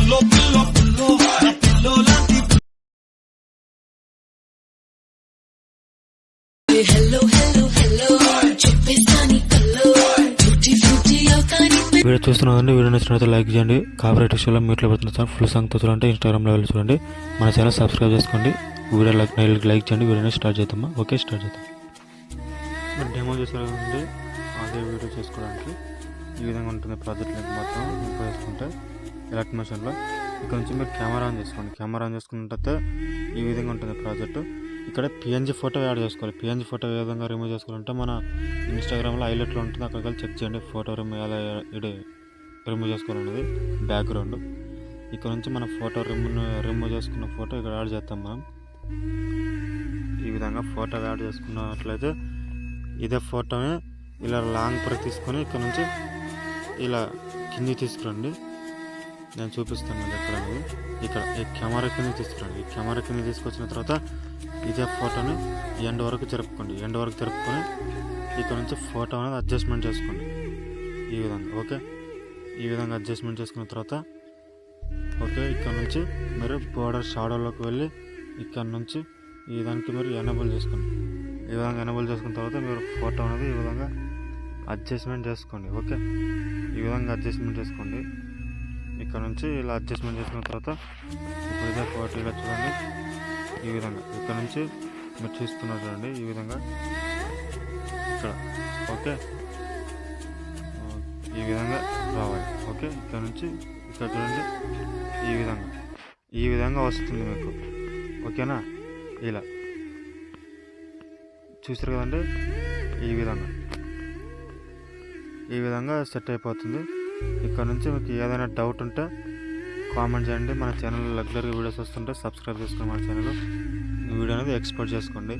Video చూస్తున్నారండి. Video నచ్చినట్లయితే like చేయండి. కాపరేట్ విషయంలో మీట్లో పెడుతున్న ఫుల్ సాంగ్ చూడాలంటే ఇన్స్టాగ్రామ్లో వెళ్ళి చూడండి. మన ఛానల్ సబ్స్క్రైబ్ చేసుకోండి. వీడియో లైక్ చేయండి. వీడియోని స్టార్ట్ చేద్దామా? ఓకే, స్టార్ట్ చేద్దాం. మీరు డెమో చేసుకోవాలంటే అదే వీడియో చేసుకోవడానికి ఈ విధంగా ఉంటుంది. ప్రాజెక్ట్ లింక్ మొత్తం ఇంకో వేసుకుంటే ఎలక్ట్ మెషన్లో ఇక్కడ నుంచి మీరు కెమెరా ఆన్ చేసుకోండి. కెమెరా ఆన్ చేసుకున్నట్లయితే ఈ విధంగా ఉంటుంది ప్రాజెక్టు. ఇక్కడ పిఎన్జీ ఫోటో యాడ్ చేసుకోవాలి. పిఎన్జీ ఫోటో ఏ విధంగా రిమూవ్ చేసుకోవాలంటే మన ఇన్స్టాగ్రామ్లో హైలైట్లో ఉంటుంది. అక్కడికి వెళ్ళి చెక్ చేయండి. ఫోటో రిమూవ్ చేసుకోవాలన్నది బ్యాక్గ్రౌండ్. ఇక్కడ నుంచి మన ఫోటో రిమూవ్ చేసుకున్న ఫోటో ఇక్కడ యాడ్ చేస్తాం మనం. ఈ విధంగా ఫోటో యాడ్ చేసుకున్నట్లయితే ఇదే ఫోటోని ఇలా లాంగ్ ప్రెస్ తీసుకొని ఇక్కడ నుంచి ఇలా కింది తీసుకురండి. నేను చూపిస్తాను ఎక్కడ ఇక్కడ ఈ కెమెరా కింద తీసుకురండి. ఈ కెమెరా కింద తీసుకొచ్చిన తర్వాత ఇదే ఫోటోని ఎండ్ వరకు జరుపుకోండి. ఎండ్ వరకు జరుపుకొని ఇక్కడ నుంచి ఫోటో అనేది అడ్జస్ట్మెంట్ చేసుకోండి. ఈ విధంగా ఓకే. ఈ విధంగా అడ్జస్ట్మెంట్ చేసుకున్న తర్వాత ఓకే, ఇక్కడ నుంచి మీరు బోర్డర్ షాడోలోకి వెళ్ళి ఇక్కడ నుంచి ఈ దానికి మీరు ఎనేబుల్ చేసుకోండి. ఈ విధంగా ఎనేబుల్ చేసుకున్న తర్వాత మీరు ఫోటో అనేది ఈ విధంగా అడ్జస్ట్మెంట్ చేసుకోండి. ఓకే, ఈ విధంగా అడ్జస్ట్మెంట్ చేసుకోండి. ఇక్కడ నుంచి ఇలా అడ్జస్ట్మెంట్ చేసుకున్న తర్వాత ఇప్పుడు ఇదే ఫోటో ఇలా చూడండి. ఈ విధంగా ఇక్కడ నుంచి మీరు చూస్తున్నారు చూడండి. ఈ విధంగా ఇక్కడ ఓకే, ఈ విధంగా రావాలి. ఓకే, ఇక్కడ నుంచి ఇక్కడ చూడండి. ఈ విధంగా వస్తుంది మీకు. ఓకేనా? ఇలా చూస్తారు కదండి. ఈ విధంగా సెట్ అయిపోతుంది. ఇక్కడ నుంచి మీకు ఏదైనా డౌట్ ఉంటే కామెంట్ చేయండి. మన ఛానల్లో రెగ్యులర్గా వీడియోస్ వస్తుంటే సబ్స్క్రైబ్ చేసుకుని మన ఛానల్ ఈ వీడియో అనేది ఎక్స్పోర్ట్ చేసుకోండి.